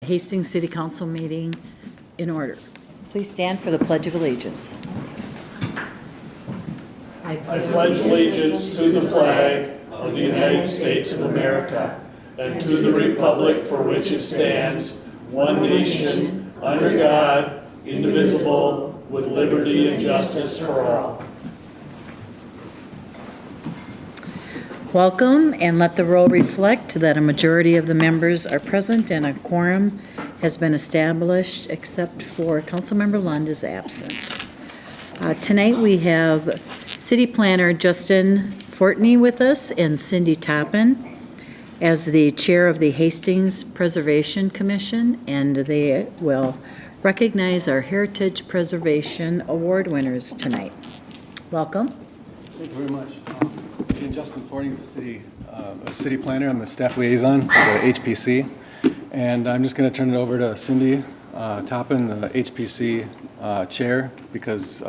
Hastings City Council meeting in order. Please stand for the Pledge of Allegiance. I pledge allegiance to the flag of the United States of America and to the republic for which it stands, one nation, under God, indivisible, with liberty and justice for all. Welcome, and let the roll reflect that a majority of the members are present and a quorum has been established, except for Councilmember Lund is absent. Tonight we have City Planner Justin Fortney with us and Cindy Toppin as the chair of the Hastings Preservation Commission, and they will recognize our Heritage Preservation Award winners tonight. Welcome. Thank you very much. I'm Justin Fortney, the city planner. I'm the staff liaison for the HPC. And I'm just going to turn it over to Cindy Toppin, the HPC chair, because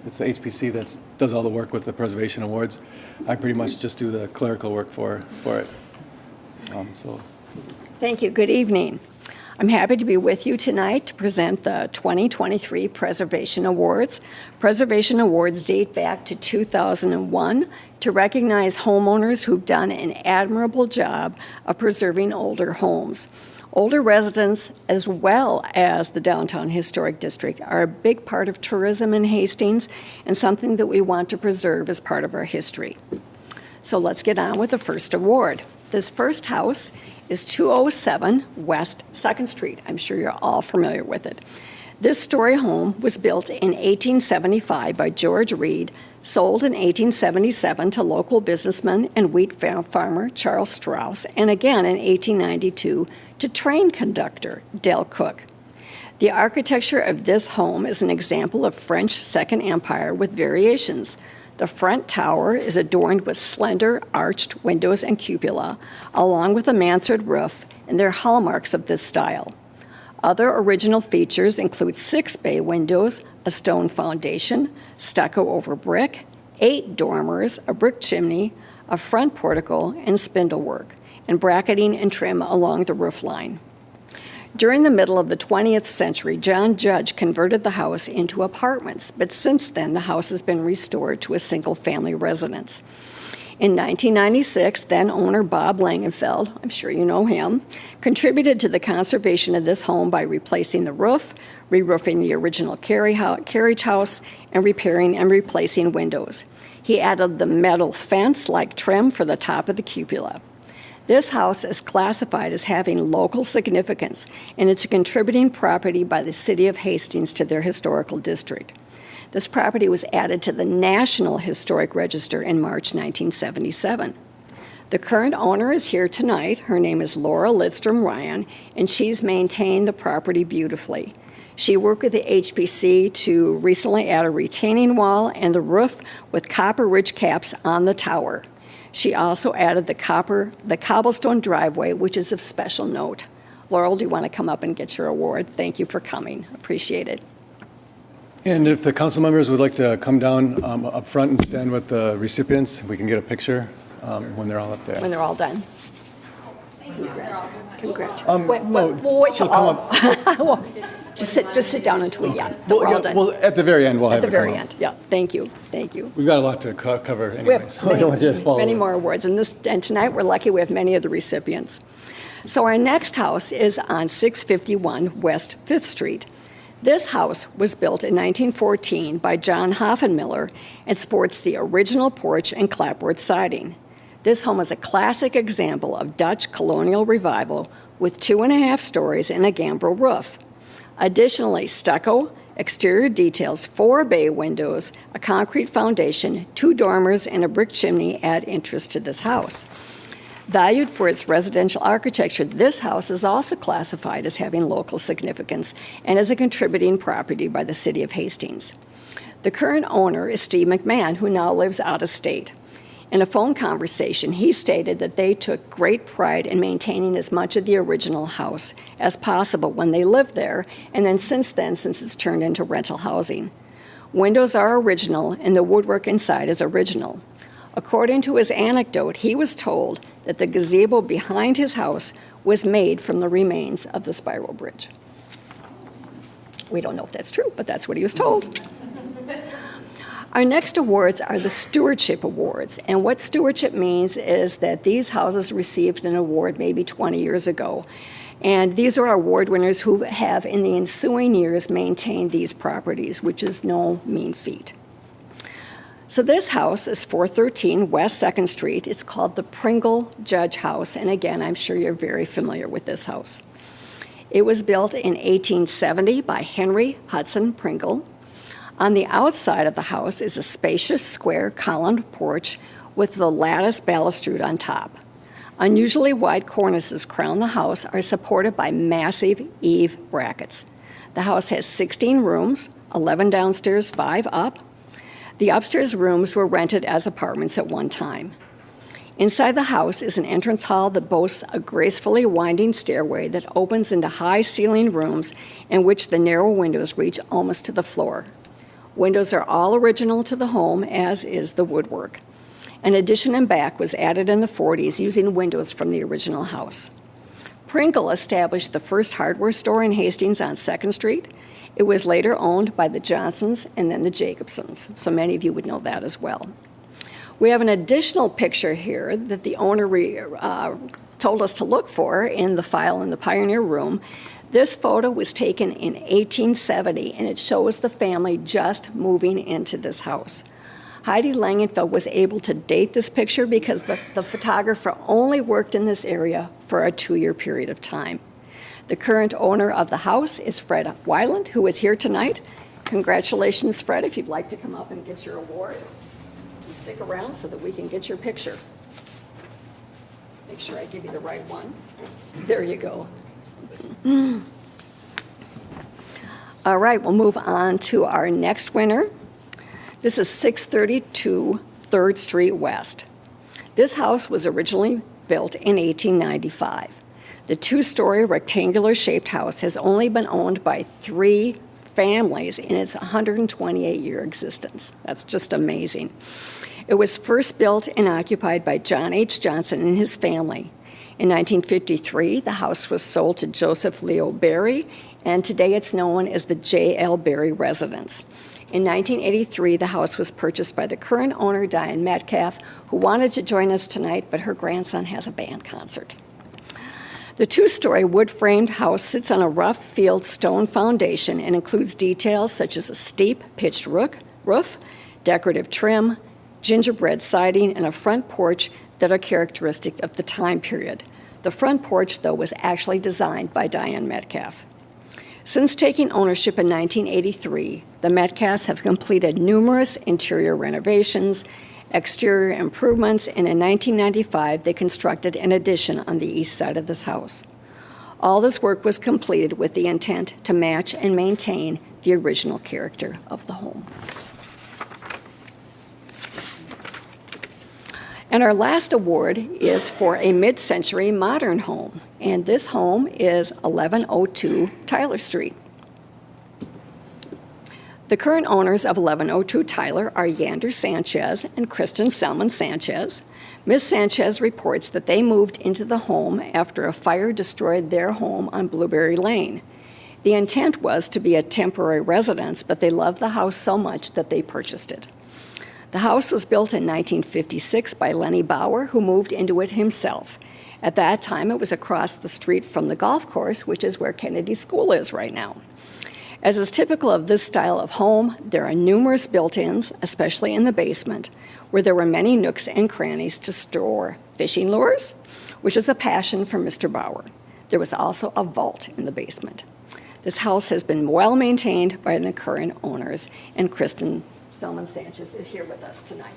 it's the HPC that does all the work with the Preservation Awards. I pretty much just do the clerical work for it. Thank you. Good evening. I'm happy to be with you tonight to present the 2023 Preservation Awards. Preservation Awards date back to 2001 to recognize homeowners who've done an admirable job of preserving older homes. Older residents, as well as the downtown historic district, are a big part of tourism in Hastings and something that we want to preserve as part of our history. So let's get on with the first award. This first house is 207 West 2nd Street. I'm sure you're all familiar with it. This story home was built in 1875 by George Reed, sold in 1877 to local businessman and wheat farmer Charles Strauss, and again in 1892 to train conductor Del Cook. The architecture of this home is an example of French Second Empire with variations. The front tower is adorned with slender, arched windows and cupola, along with a mansard roof, and they're hallmarks of this style. Other original features include 6 bay windows, a stone foundation, stucco over brick, 8 dormers, a brick chimney, a front portico, and spindlework, and bracketing and trim along the roof line. During the middle of the 20th century, John Judge converted the house into apartments, but since then the house has been restored to a single-family residence. In 1996, then owner Bob Langenfeld, I'm sure you know him, contributed to the conservation of this home by replacing the roof, re-roofing the original carriage house, and repairing and replacing windows. He added the metal fence-like trim for the top of the cupola. This house is classified as having local significance, and it's a contributing property by the City of Hastings to their historical district. This property was added to the National Historic Register in March 1977. The current owner is here tonight. Her name is Laura Lidstrom Ryan, and she's maintained the property beautifully. She worked with the HPC to recently add a retaining wall and the roof with copper ridge caps on the tower. She also added the cobblestone driveway, which is of special note. Laurel, do you want to come up and get your award? Thank you for coming. Appreciate it. And if the council members would like to come down up front and stand with the recipients, we can get a picture when they're all up there. When they're all done. Congrats. No, wait she'll till come all. up. Just sit down until we we're all done. Well, at the very end, we'll have At the it come very up. end, yeah. Thank you. We've got a lot to cover We anyways. have I don't want you to follow. many more awards, and tonight we're lucky we have many of the recipients. So our next house is on 651 West 5th Street. This house was built in 1914 by John Hoffenmiller and sports the original porch and clapboard siding. This home is a classic example of Dutch colonial revival with 2.5 stories and a gambrel roof. Additionally, stucco, exterior details, 4 bay windows, a concrete foundation, 2 dormers, and a brick chimney add interest to this house. Valued for its residential architecture, this house is also classified as having local significance and is a contributing property by the City of Hastings. The current owner is Steve McMahon, who now lives out of state. In a phone conversation, he stated that they took great pride in maintaining as much of the original house as possible when they lived there, and then since it's turned into rental housing. Windows are original, and the woodwork inside is original. According to his anecdote, he was told that the gazebo behind his house was made from the remains of the spiral bridge. We don't know if that's true, but that's what he was told. Our next awards are the Stewardship Awards, and what stewardship means is that these houses received an award maybe 20 years ago, and these are award winners who have in the ensuing years maintained these properties, which is no mean feat. So this house is 413 West 2nd Street. It's called the Pringle Judge House, and again, I'm sure you're very familiar with this house. It was built in 1870 by Henry Hudson Pringle. On the outside of the house is a spacious square columned porch with the lattice balustrade on top. Unusually wide cornices crown the house are supported by massive eave brackets. The house has 16 rooms, 11 downstairs, 5 up. The upstairs rooms were rented as apartments at one time. Inside the house is an entrance hall that boasts a gracefully winding stairway that opens into high-ceilinged rooms in which the narrow windows reach almost to the floor. Windows are all original to the home, as is the woodwork. An addition and back was added in the 40s using windows from the original house. Pringle established the first hardware store in Hastings on 2nd Street. It was later owned by the Johnsons and then the Jacobsons, so many of you would know that as well. We have an additional picture here that the owner told us to look for in the file in the Pioneer Room. This photo was taken in 1870, and it shows the family just moving into this house. Heidi Langenfeld was able to date this picture because the photographer only worked in this area for a 2-year period of time. The current owner of the house is Fred Weiland, who is here tonight. Congratulations, Fred, if you'd like to come up and get your award. And stick around so that we can get your picture. Make sure I give you the right one. There you go. All right, we'll move on to our next winner. This is 632 3rd Street West. This house was originally built in 1895. The 2-story rectangular-shaped house has only been owned by 3 families in its 128-year existence. That's just amazing. It was first built and occupied by John H. Johnson and his family. In 1953, the house was sold to Joseph Leo Berry, and today it's known as the J.L. Berry Residence. In 1983, the house was purchased by the current owner, Diane Metcalf, who wanted to join us tonight, but her grandson has a band concert. The 2-story wood-framed house sits on a rough field stone foundation and includes details such as a steep pitched roof, decorative trim, gingerbread siding, and a front porch that are characteristic of the time period. The front porch, though, was actually designed by Diane Metcalf. Since taking ownership in 1983, the Metcalfs have completed numerous interior renovations, exterior improvements, and in 1995, they constructed an addition on the east side of this house. All this work was completed with the intent to match and maintain the original character of the home. And our last award is for a mid-century modern home, and this home is 1102 Tyler Street. The current owners of 1102 Tyler are Yander Sanchez and Kristen Selman Sanchez. Ms. Sanchez reports that they moved into the home after a fire destroyed their home on Blueberry Lane. The intent was to be a temporary residence, but they loved the house so much that they purchased it. The house was built in 1956 by Lenny Bauer, who moved into it himself. At that time, it was across the street from the golf course, which is where Kennedy School is right now. As is typical of this style of home, there are numerous built-ins, especially in the basement, where there were many nooks and crannies to store fishing lures, which is a passion for Mr. Bauer. There was also a vault in the basement. This house has been well maintained by the current owners, and Kristen Selman Sanchez is here with us tonight.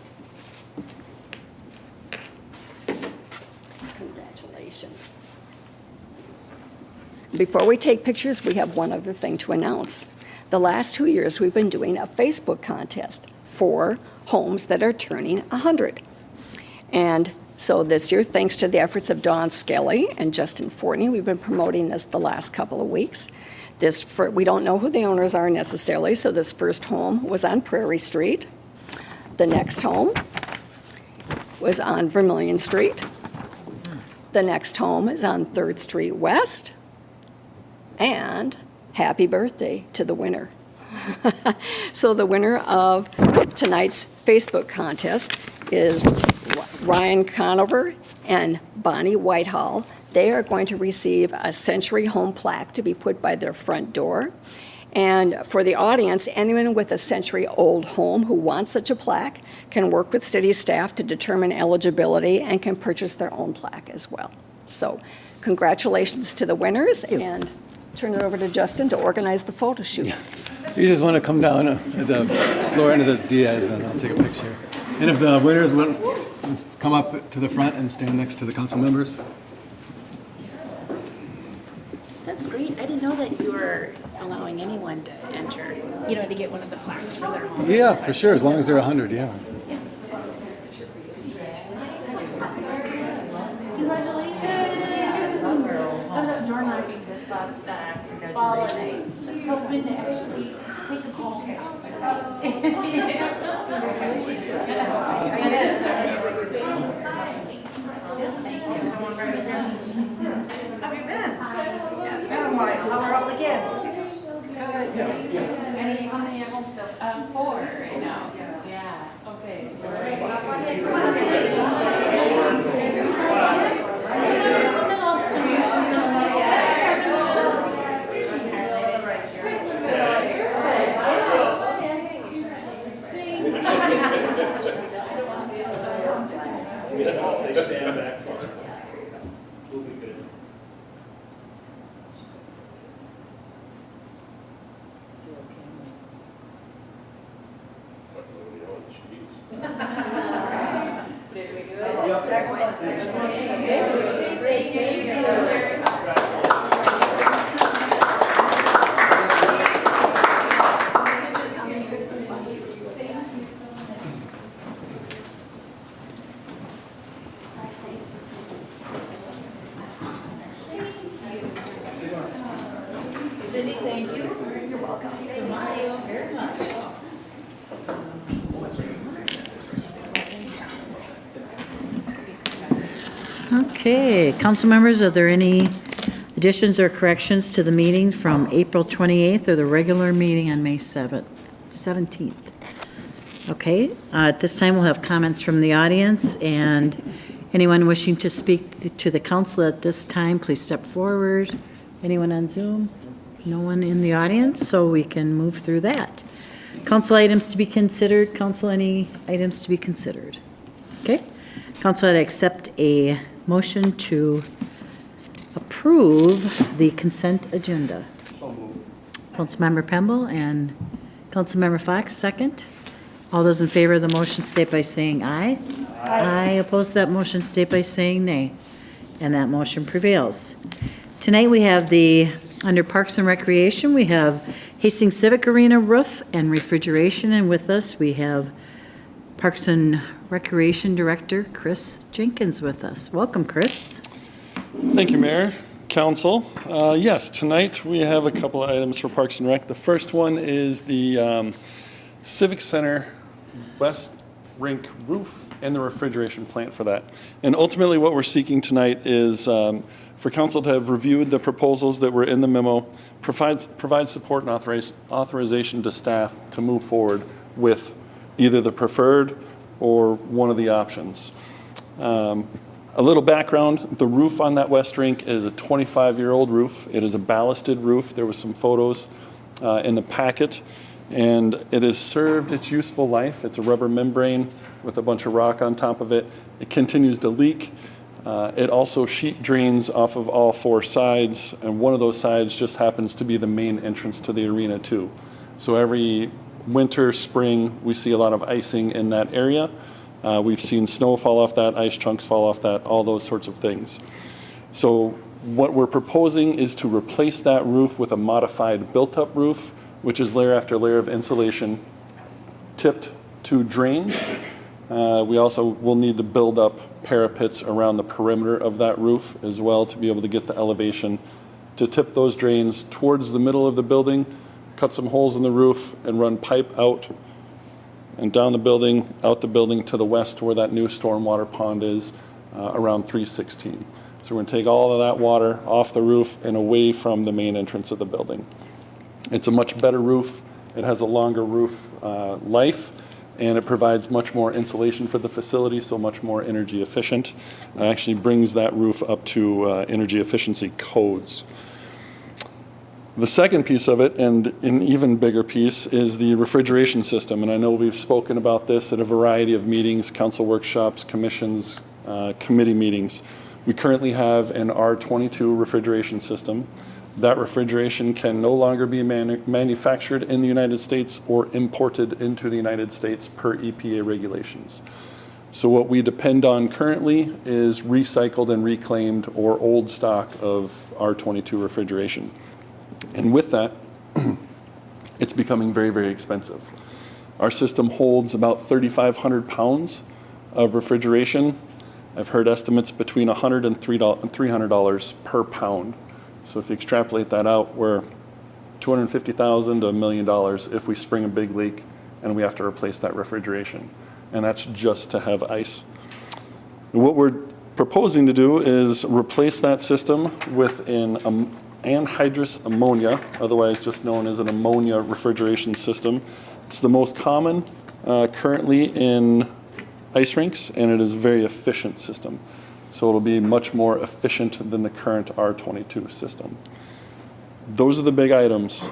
Congratulations. Before we take pictures, we have one other thing to announce. The last 2 years, we've been doing a Facebook contest for homes that are turning 100. And so this year, thanks to the efforts of Dawn Skelly and Justin Fortney, we've been promoting this the last couple of weeks. We don't know who the owners are necessarily, so this first home was on Prairie Street. The next home was on Vermilion Street. The next home is on 3rd Street West. And happy birthday to the winner. So the winner of tonight's Facebook contest is Ryan Conover and Bonnie Whitehall. They are going to receive a Century Home plaque to be put by their front door. And for the audience, anyone with a century-old home who wants such a plaque can work with city staff to determine eligibility and can purchase their own plaque as well. So congratulations to the winners, and turn it over to Justin to organize the photo shoot. You just want to come down at the lower end of the Diaz, and I'll take a picture. And if the winners want to come up to the front and stand next to the council members. That's great. I didn't know that you were allowing anyone to enter, to get one of the plaques for their homes. Yeah, for sure, as long as they're 100, yeah. Congratulations! I was out door knocking this last holiday. I was hoping to actually take a call. Have you been? It's been a while. How are all the kids? Good. How many at home still? 4 right now. Yeah. Okay. They stand back. We'll be good. Cindy, thank you. You're welcome. Thank you very much. Okay, council members, are there any additions or corrections to the meeting from April 28th or the regular meeting on May 17th? Okay, at this time we'll have comments from the audience, and anyone wishing to speak to the council at this time, please step forward. Anyone on Zoom? No one in the audience, so we can move through that. Council items to be considered. Council, any items to be considered? Okay. Council, I'd accept a motion to approve the consent agenda. Councilmember Pemble and Councilmember Fox, second. All those in favor of the motion state by saying aye. Aye. Opposed to that motion state by saying nay. And that motion prevails. Tonight we have under Parks and Recreation, we have Hastings Civic Arena roof and refrigeration. And with us, we have Parks and Recreation Director Chris Jenkins with us. Welcome, Chris. Thank you, Mayor, Council. Yes, tonight we have a couple of items for Parks and Rec. The first one is the Civic Center West Rink roof and the refrigeration plant for that. And ultimately what we're seeking tonight is for Council to have reviewed the proposals that were in the memo, provide support and authorization to staff to move forward with either the preferred or one of the options. A little background, the roof on that West Rink is a 25-year-old roof. It is a ballasted roof. There were some photos in the packet, and it has served its useful life. It's a rubber membrane with a bunch of rock on top of it. It continues to leak. It also sheet drains off of all 4 sides, and one of those sides just happens to be the main entrance to the arena too. So every winter, spring, we see a lot of icing in that area. We've seen snow fall off that, ice chunks fall off that, all those sorts of things. So what we're proposing is to replace that roof with a modified built-up roof, which is layer after layer of insulation tipped to drains. We also will need to build up parapets around the perimeter of that roof as well to be able to get the elevation to tip those drains towards the middle of the building, cut some holes in the roof, and run pipe out and down the building, out the building to the west where that new stormwater pond is, around 316. So we're going to take all of that water off the roof and away from the main entrance of the building. It's a much better roof. It has a longer roof life, and it provides much more insulation for the facility, so much more energy efficient. It actually brings that roof up to energy efficiency codes. The second piece of it, and an even bigger piece, is the refrigeration system. And I know we've spoken about this at a variety of meetings, council workshops, commissions, committee meetings. We currently have an R22 refrigeration system. That refrigeration can no longer be manufactured in the United States or imported into the United States per EPA regulations. So what we depend on currently is recycled and reclaimed or old stock of R22 refrigeration. And with that, it's becoming very, very expensive. Our system holds about 3,500 pounds of refrigeration. I've heard estimates between $100 and $300 per pound. So if you extrapolate that out, we're $250,000 to $1 million if we spring a big leak and we have to replace that refrigeration. And that's just to have ice. What we're proposing to do is replace that system with an anhydrous ammonia, otherwise just known as an ammonia refrigeration system. It's the most common currently in ice rinks, and it is a very efficient system. So it'll be much more efficient than the current R22 system. Those are the big items.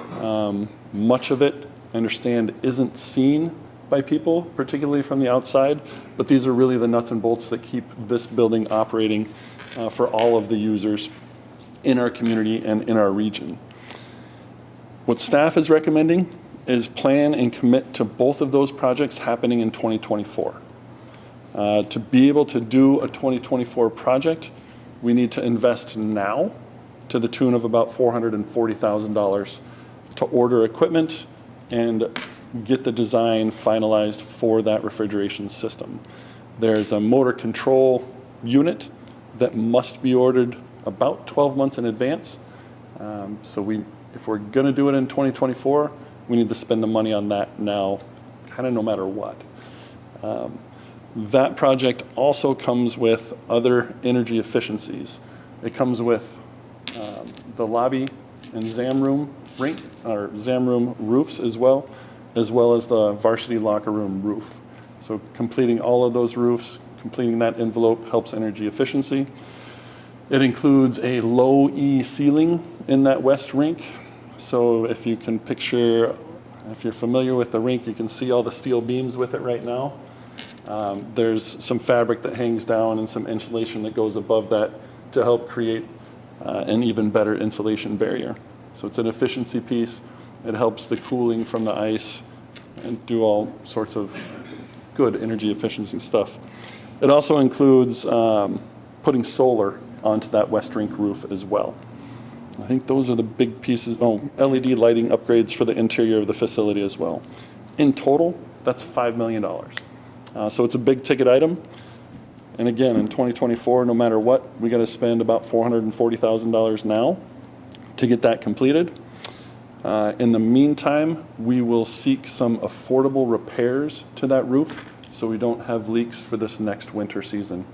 Much of it, I understand, isn't seen by people, particularly from the outside, but these are really the nuts and bolts that keep this building operating for all of the users in our community and in our region. What staff is recommending is plan and commit to both of those projects happening in 2024. To be able to do a 2024 project, we need to invest now to the tune of about $440,000 to order equipment and get the design finalized for that refrigeration system. There's a motor control unit that must be ordered about 12 months in advance. If we're going to do it in 2024, we need to spend the money on that now, kind of no matter what. That project also comes with other energy efficiencies. It comes with the lobby and exam room roofs as well as the varsity locker room roof. So completing all of those roofs, completing that envelope helps energy efficiency. It includes a low E ceiling in that west rink. So if you can picture, if you're familiar with the rink, you can see all the steel beams with it right now. There's some fabric that hangs down and some insulation that goes above that to help create an even better insulation barrier. So it's an efficiency piece. It helps the cooling from the ice and do all sorts of good energy efficiency stuff. It also includes putting solar onto that west rink roof as well. I think those are the big pieces. Oh, LED lighting upgrades for the interior of the facility as well. In total, that's $5 million. So it's a big ticket item. And again, in 2024, no matter what, we got to spend about $440,000 now to get that completed. In the meantime, we will seek some affordable repairs to that roof so we don't have leaks for this next winter season.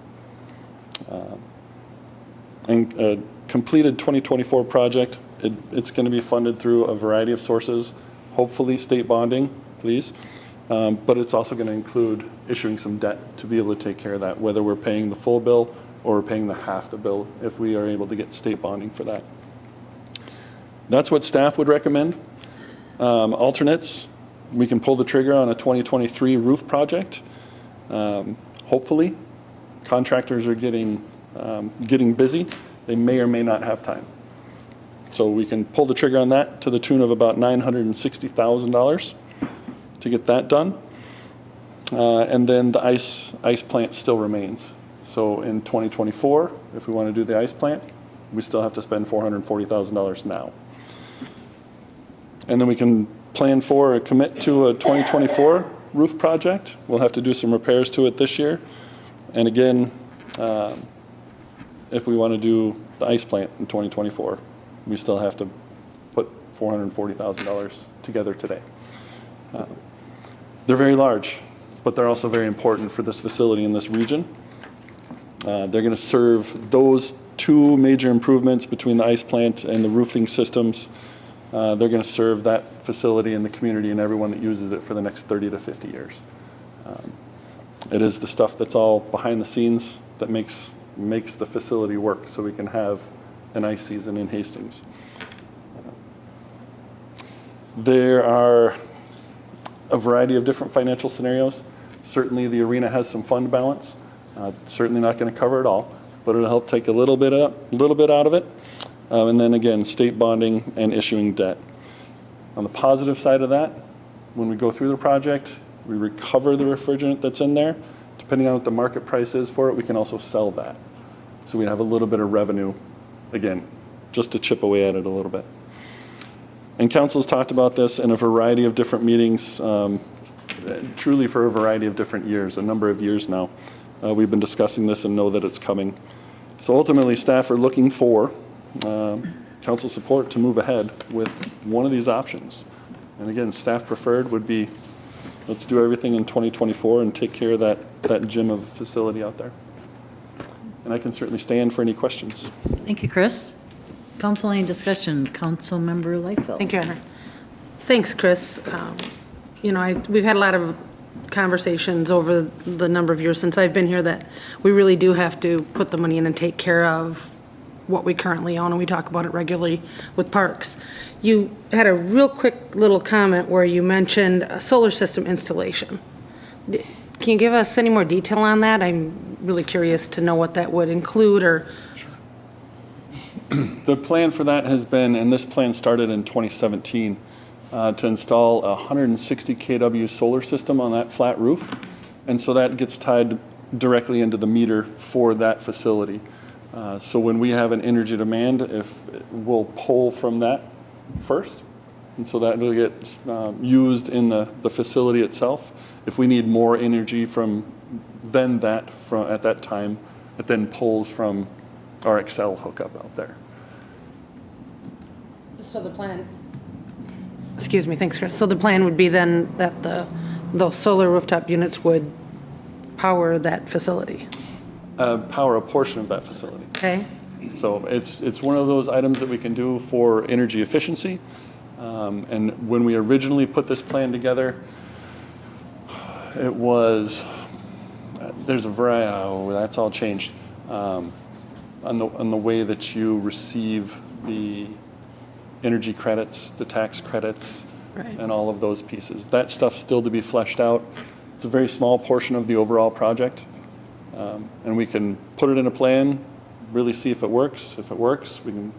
And a completed 2024 project, it's going to be funded through a variety of sources, hopefully state bonding, please. But it's also going to include issuing some debt to be able to take care of that, whether we're paying the full bill or we're paying the half the bill if we are able to get state bonding for that. That's what staff would recommend. Alternates, we can pull the trigger on a 2023 roof project. Hopefully, contractors are getting busy. They may or may not have time. So we can pull the trigger on that to the tune of about $960,000 to get that done. And then the ice plant still remains. So in 2024, if we want to do the ice plant, we still have to spend $440,000 now. And then we can plan for or commit to a 2024 roof project. We'll have to do some repairs to it this year. And again, if we want to do the ice plant in 2024, we still have to put $440,000 together today. They're very large, but they're also very important for this facility in this region. They're going to serve those 2 major improvements between the ice plant and the roofing systems. They're going to serve that facility and the community and everyone that uses it for the next 30 to 50 years. It is the stuff that's all behind the scenes that makes the facility work so we can have an ice season in Hastings. There are a variety of different financial scenarios. Certainly the arena has some fund balance. Certainly not going to cover it all, but it'll help take a little bit out of it. And then again, state bonding and issuing debt. On the positive side of that, when we go through the project, we recover the refrigerant that's in there. Depending on what the market price is for it, we can also sell that. So we have a little bit of revenue, again, just to chip away at it a little bit. And council's talked about this in a variety of different meetings, truly for a variety of different years, a number of years now. We've been discussing this and know that it's coming. So ultimately, staff are looking for council support to move ahead with one of these options. And again, staff preferred would be, let's do everything in 2024 and take care of that gym of a facility out there. And I can certainly stand for any questions. Thank you, Chris. Council, any discussion? Councilmember Lightfoot. Thank you, Anna. Thanks, Chris. We've had a lot of conversations over the number of years since I've been here that we really do have to put the money in and take care of what we currently own, and we talk about it regularly with parks. You had a real quick little comment where you mentioned a solar system installation. Can you give us any more detail on that? I'm really curious to know what that would include, or... The plan for that has been, and this plan started in 2017, to install a 160 kW solar system on that flat roof. And so that gets tied directly into the meter for that facility. So when we have an energy demand, we'll pull from that first. And so that will get used in the facility itself. If we need more energy at that time, it then pulls from our Excel hookup out there. So the plan, excuse me, thanks, Chris. So the plan would be then that those solar rooftop units would power that facility? Power a portion of that facility. Okay. So it's one of those items that we can do for energy efficiency. And when we originally put this plan together, it was, there's a variety, that's all changed. On the way that you receive the energy credits, the tax credits, Right. and all of those pieces. That stuff's still to be fleshed out. It's a very small portion of the overall project. And we can put it in a plan, really see if it works. If it works, we can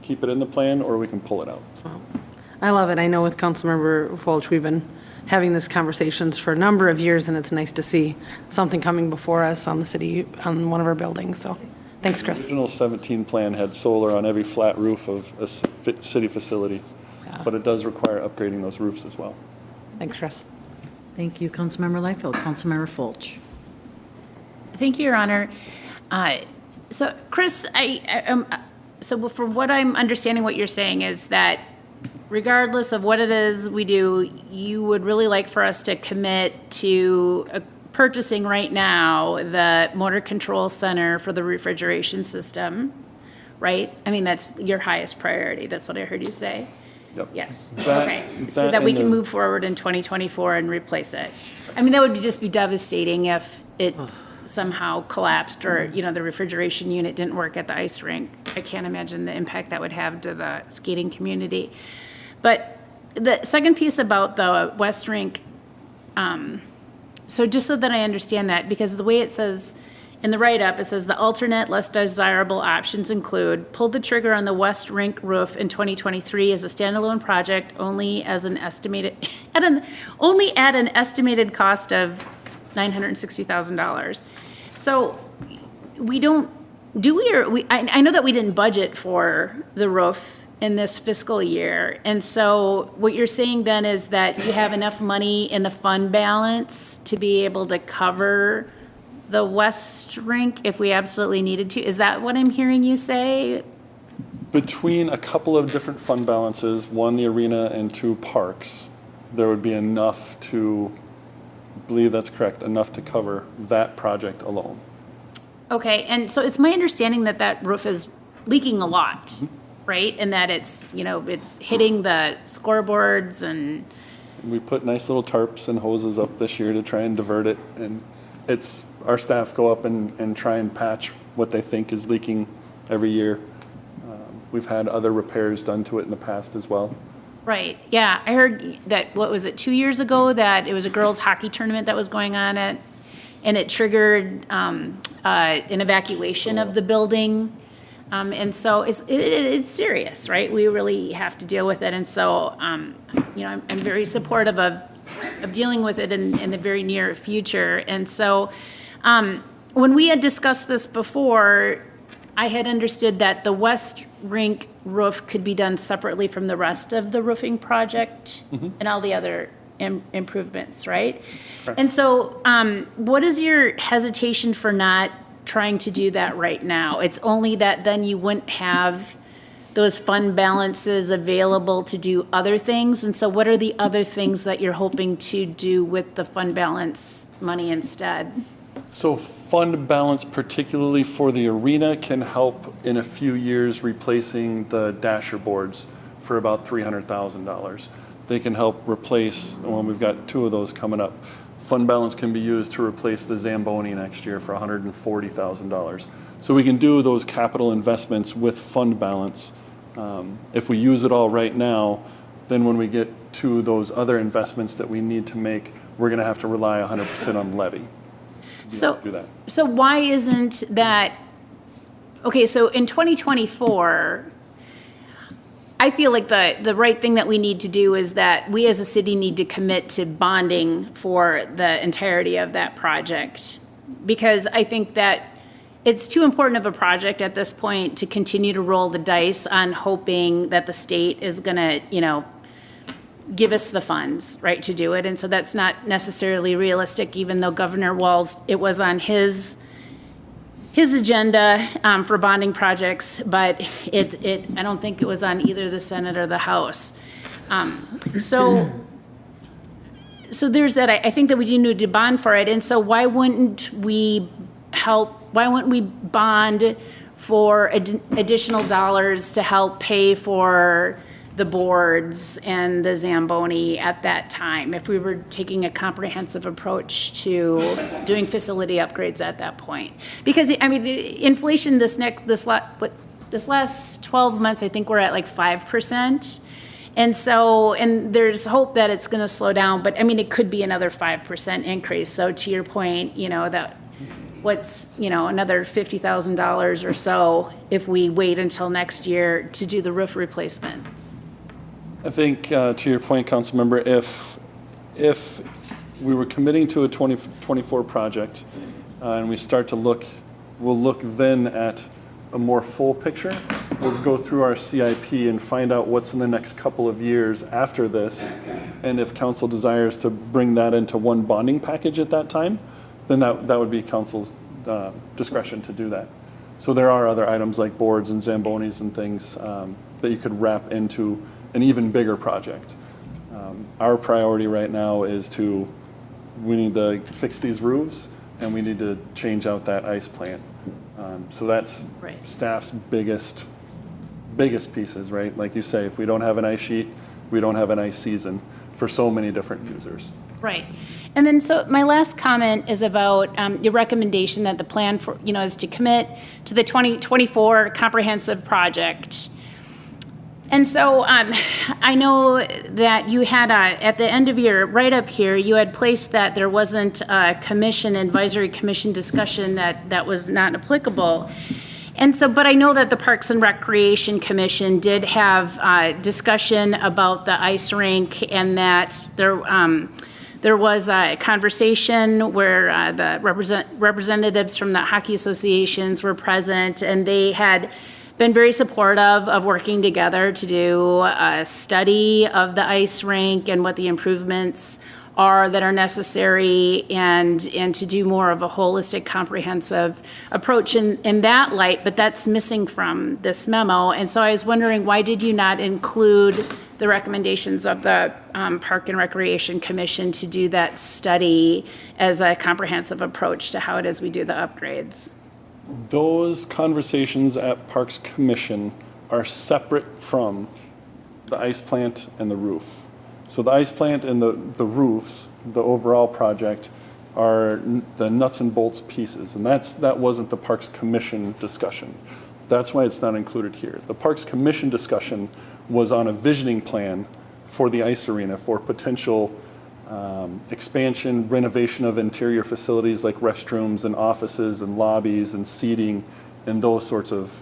keep it in the plan or we can pull it out. I love it. I know with Councilmember Fulch, we've been having these conversations for a number of years, and it's nice to see something coming before us on on one of our buildings. So thanks, Chris. The original 17 plan had solar on every flat roof of a city facility, but it does require upgrading those roofs as well. Thanks, Chris. Thank you, Councilmember Lightfoot. Councilmember Fulch. Thank you, Your Honor. So, Chris, so from what I'm understanding, what you're saying is that regardless of what it is we do, you would really like for us to commit to purchasing right now the motor control center for the refrigeration system, right? I mean, that's your highest priority. That's what I heard you say. Yep. Yes. That- Okay. that So that we and can the- move forward in 2024 and replace it. I mean, that would just be devastating if it somehow collapsed or, the refrigeration unit didn't work at the ice rink. I can't imagine the impact that would have to the skating community. But the second piece about the West Rink, so just so that I understand that, because the way it says in the write-up, it says the alternate less desirable options include pull the trigger on the West Rink roof in 2023 as a standalone project only at an estimated cost of $960,000. So we don't, do we, or we, I know that we didn't budget for the roof in this fiscal year. And so what you're saying then is that you have enough money in the fund balance to be able to cover the West Rink if we absolutely needed to? Is that what I'm hearing you say? Between a couple of different fund balances, one, the arena, and two, parks, there would be enough to, I believe that's correct, enough to cover that project alone. Okay, and so it's my understanding that that roof is leaking a lot, right? And that it's, it's hitting the scoreboards and, We put nice little tarps and hoses up this year to try and divert it, and our staff go up and try and patch what they think is leaking every year. We've had other repairs done to it in the past as well. right, yeah. I heard that, what was it, 2 years ago, that it was a girls' hockey tournament that was going on and it triggered an evacuation of the building. And so it's serious, right? We really have to deal with it. And so, I'm very supportive of dealing with it in the very near future. And so, when we had discussed this before, I had understood that the West Rink roof could be done separately from the rest of the roofing project and all the other improvements, right? Correct. And so, what is your hesitation for not trying to do that right now? It's only that then you wouldn't have those fund balances available to do other things. And so what are the other things that you're hoping to do with the fund balance money instead? So fund balance, particularly for the arena, can help in a few years replacing the dasher boards for about $300,000. They can help replace, well, we've got 2 of those coming up. Fund balance can be used to replace the Zamboni next year for $140,000. So we can do those capital investments with fund balance. If we use it all right now, then when we get to those other investments that we need to make, we're going to have to rely 100% on levy. So, do that. so why isn't that, okay, so in 2024, I feel like the right thing that we need to do is that we as a city need to commit to bonding for the entirety of that project. Because I think that it's too important of a project at this point to continue to roll the dice on hoping that the state is gonna, give us the funds, right, to do it. And so that's not necessarily realistic, even though Governor Walz, it was on his agenda for bonding projects, but I don't think it was on either the Senate or the House. So there's that. I think that we do need to bond for it. And so why wouldn't we bond for additional dollars to help pay for the boards and the Zamboni at that time, if we were taking a comprehensive approach to doing facility upgrades at that point? Because, I mean, inflation this last 12 months, I think we're at like 5%. And so, and there's hope that it's going to slow down, but I mean, it could be another 5% increase. So to your point, that what's, another $50,000 or so if we wait until next year to do the roof replacement. I think, to your point, Councilmember, if we were committing to a 2024 project and we start to we'll look then at a more full picture. We'll go through our CIP and find out what's in the next couple of years after this. And if council desires to bring that into one bonding package at that time, then that would be council's discretion to do that. So there are other items like boards and Zambonis and things that you could wrap into an even bigger project. Our priority right now is we need to fix these roofs and we need to change out that ice plant. So that's Right. staff's biggest pieces, right? Like you say, if we don't have an ice sheet, we don't have an ice season for so many different users. Right. And then, so my last comment is about your recommendation that the plan for, is to commit to the 2024 comprehensive project. And so I know that you had, at the end of your write-up here, you had placed that there wasn't a advisory commission discussion that was not applicable. And so, but I know that the Parks and Recreation Commission did have discussion about the ice rink, and that there was a conversation where the representatives from the hockey associations were present, and they had been very supportive of working together to do a study of the ice rink and what the improvements are that are necessary, and to do more of a holistic, comprehensive approach in that light, but that's missing from this memo. And so I was wondering, why did you not include the recommendations of the Park and Recreation Commission to do that study as a comprehensive approach to how it is we do the upgrades? Those conversations at Parks Commission are separate from the ice plant and the roof. So the ice plant and the roofs, the overall project, are the nuts and bolts pieces, and that wasn't the Parks Commission discussion. That's why it's not included here. The Parks Commission discussion was on a visioning plan for the ice arena for potential expansion, renovation of interior facilities like restrooms and offices and lobbies and seating and those sorts of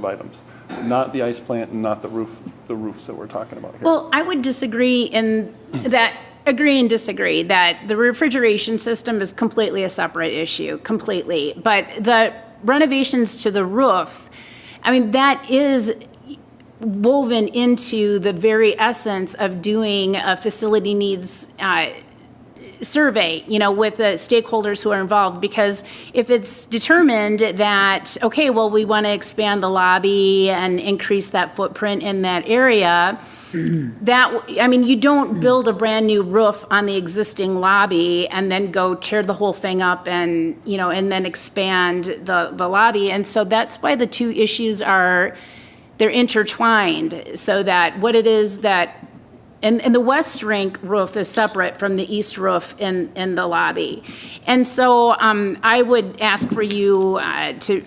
items. Not the ice plant and not the roofs that we're talking about here. Well, I would disagree in that, agree and disagree that the refrigeration system is completely a separate issue, completely. But the renovations to the roof, I mean, that is woven into the very essence of doing a facility needs survey, with the stakeholders who are involved. Because if it's determined that, okay, well, we want to expand the lobby and increase that footprint in that area, you don't build a brand new roof on the existing lobby and then go tear the whole thing up and, and then expand the lobby. And so that's why the two issues they're intertwined, so that what it is that, and the west rink roof is separate from the east roof in the lobby. And so I would ask for you to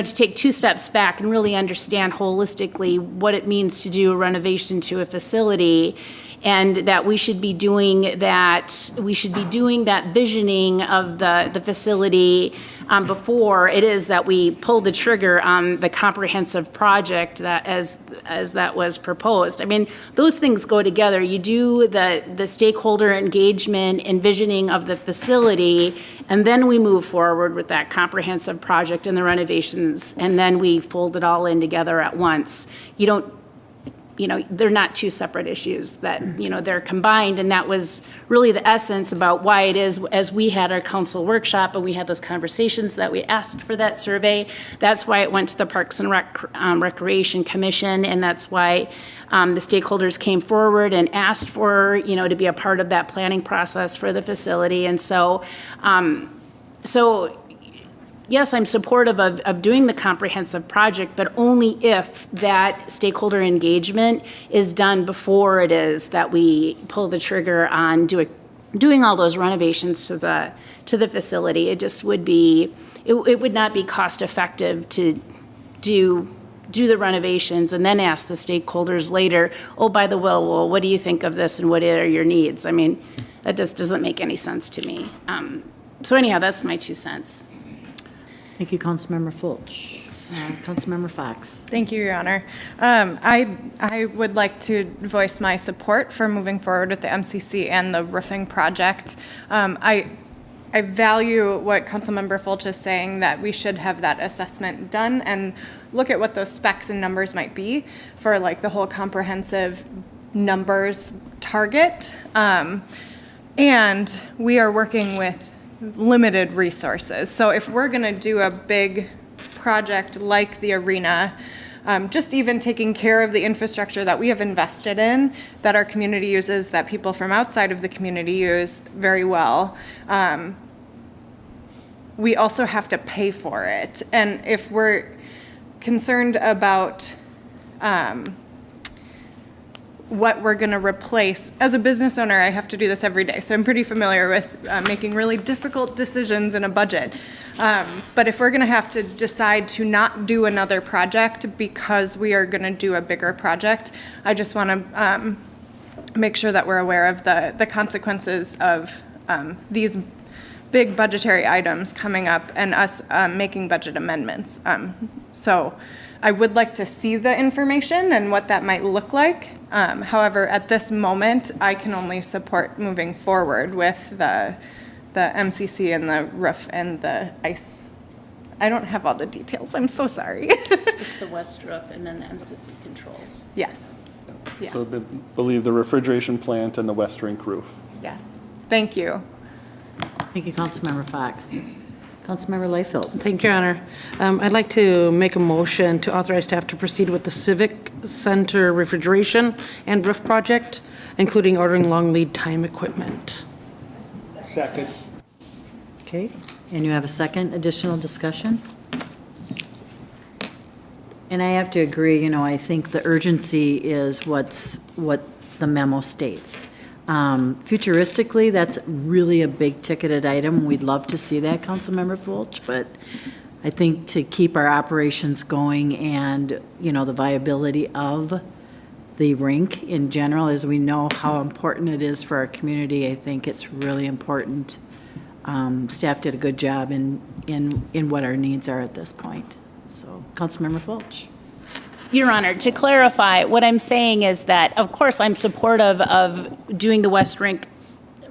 take two steps back and really understand holistically what it means to do a renovation to a facility, and that we should be doing that visioning of the facility before it is that we pull the trigger on the comprehensive project that as that was proposed. I mean, those things go together. You do the stakeholder engagement and visioning of the facility, and then we move forward with that comprehensive project and the renovations, and then we fold it all in together at once. You don't, they're not two separate issues, that, they're combined. And that was really the essence about why it is, as we had our council workshop and we had those conversations, that we asked for that survey. That's why it went to the Parks and Recreation Commission, and that's why the stakeholders came forward and asked for, to be a part of that planning process for the facility. And so, yes, I'm supportive of doing the comprehensive project, but only if that stakeholder engagement is done before it is that we pull the trigger on doing all those renovations to the facility. It just would be, it would not be cost effective to do the renovations and then ask the stakeholders later, oh, by the way, well, what do you think of this and what are your needs? I mean, that just doesn't make any sense to me. So anyhow, that's my 2 cents. Thank you, Councilmember Fulch. Councilmember Fox. Thank you, Your Honor. I would like to voice my support for moving forward with the MCC and the roofing project. I value what Councilmember Fulch is saying, that we should have that assessment done and look at what those specs and numbers might be for like the whole comprehensive numbers target. And we are working with limited resources. So if we're going to do a big project like the arena, just even taking care of the infrastructure that we have invested in, that our community uses, that people from outside of the community use very well, we also have to pay for it. And if we're concerned about what we're going to replace. As a business owner, I have to do this every day, so I'm pretty familiar with making really difficult decisions in a budget. But if we're going to have to decide to not do another project because we are going to do a bigger project, I just want to make sure that we're aware of the consequences of these big budgetary items coming up and us making budget amendments. So I would like to see the information and what that might look like. However, at this moment, I can only support moving forward with the MCC and the roof and the ice. I don't have all the details. I'm so sorry. It's the west roof and then the MCC controls. Yes. Yeah. So I believe the refrigeration plant and the west rink roof. Yes. Thank you. Thank you, Councilmember Fox. Councilmember Layfield. Thank you, Your Honor. I'd like to make a motion to authorize staff to proceed with the Civic Center refrigeration and roof project, including ordering long lead time equipment. Second. Okay, And you have a second additional discussion? And I have to agree, I think the urgency is what the memo states. Futuristically, that's really a big ticketed item. We'd love to see that, Councilmember Fulch, but I think to keep our operations going and, the viability of the rink in general, as we know how important it is for our community, I think it's really important. Staff did a good job in what our needs are at this point. So, Councilmember Fulch. Your Honor, to clarify, what I'm saying is that, of course, I'm supportive of doing the West Rink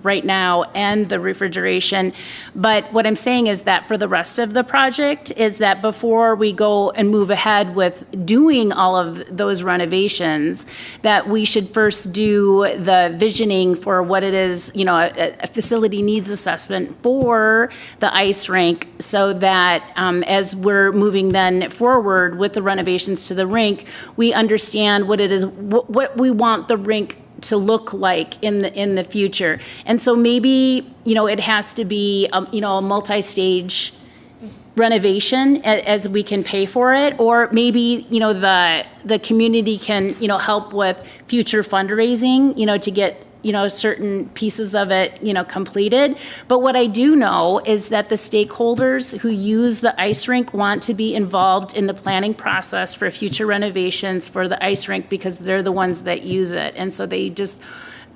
right now and the refrigeration, but what I'm saying is that for the rest of the project is that before we go and move ahead with doing all of those renovations, that we should first do the visioning for what it is, a facility needs assessment for the ice rink, so that as we're moving then forward with the renovations to the rink, we understand what it is, what we want the rink to look like in the future. And so maybe, it has to be, a multi-stage renovation as we can pay for it, or maybe, the community can, help with future fundraising, to get, certain pieces of it, completed. But what I do know is that the stakeholders who use the ice rink want to be involved in the planning process for future renovations for the ice rink, because they're the ones that use it. And so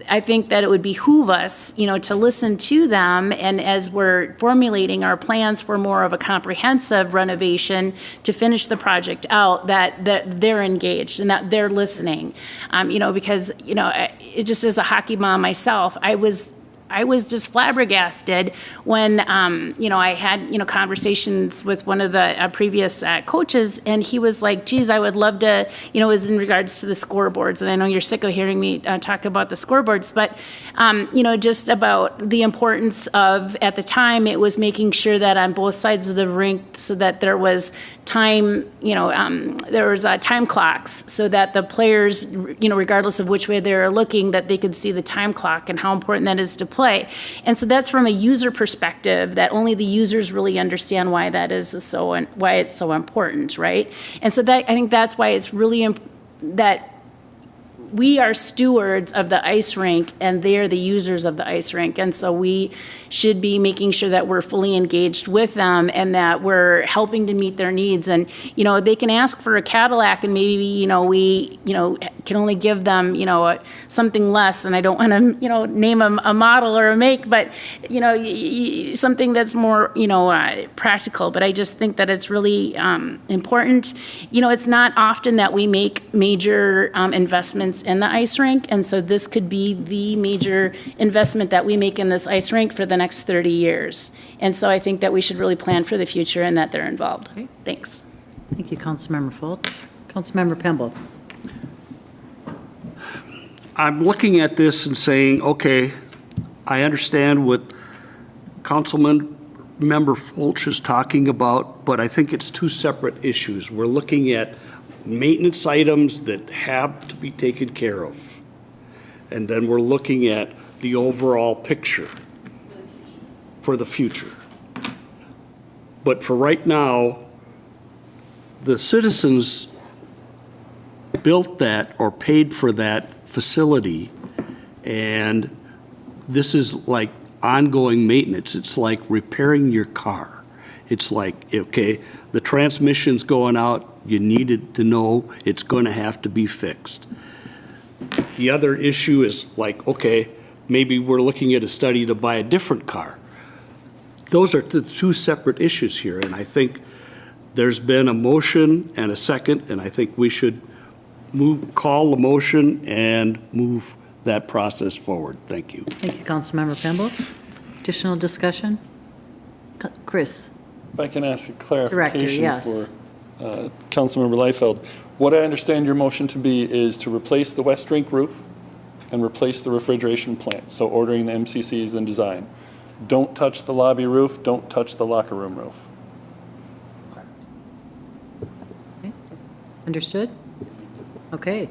I think that it would behoove us, to listen to them, and as we're formulating our plans for more of a comprehensive renovation to finish the project out, that they're engaged and that they're listening. Because, it just as a hockey mom myself, I was just flabbergasted when, I had, conversations with one of the previous coaches, and he was like, geez, I would love to, it was in regards to the scoreboards. And I know you're sick of hearing me talk about the scoreboards, but, just about the importance of, at the time, it was making sure that on both sides of the rink, so that there was time, there was time clocks, so that the players, regardless of which way they were looking, that they could see the time clock and how important that is to play. And so that's from a user perspective, that only the users really understand why that is why it's so important, right? And so that, I think that's why it's really that we are stewards of the ice rink, and they're the users of the ice rink. And so we should be making sure that we're fully engaged with them, and that we're helping to meet their needs. And, they can ask for a Cadillac, and maybe, we, can only give them, something less. And I don't want to, name a model or a make, but, something that's more, practical. But I just think that it's really important. It's not often that we make major investments in the ice rink, and so this could be the major investment that we make in this ice rink for the next 30 years. And so I think that we should really plan for the future and that they're involved. Okay. Thanks. Thank you, Councilmember Fulch. Councilmember Pemble. I'm looking at this and saying, okay, I understand what Councilmember Fulch is talking about, but I think it's two separate issues. We're looking at maintenance items that have to be taken care of. And then we're looking at the overall picture for the future. But for right now, the citizens built that or paid for that facility, and this is like ongoing maintenance. It's like repairing your car. It's like, okay, the transmission's going out, you needed to know it's going to have to be fixed. The other issue is like, okay, maybe we're looking at a study to buy a different car. Those are the two separate issues here, and I think there's been a motion and a second, and I think we should call the motion and move that process forward. Thank you. Thank you, Councilmember Pemble. Additional discussion? Chris? If I can ask a clarification yes. for Councilmember Liefeld. What I understand your motion to be is to replace the West Rink roof and replace the refrigeration plant, so ordering the MCCs and design. Don't touch the lobby roof, don't touch the locker room roof. Okay. Understood? Okay.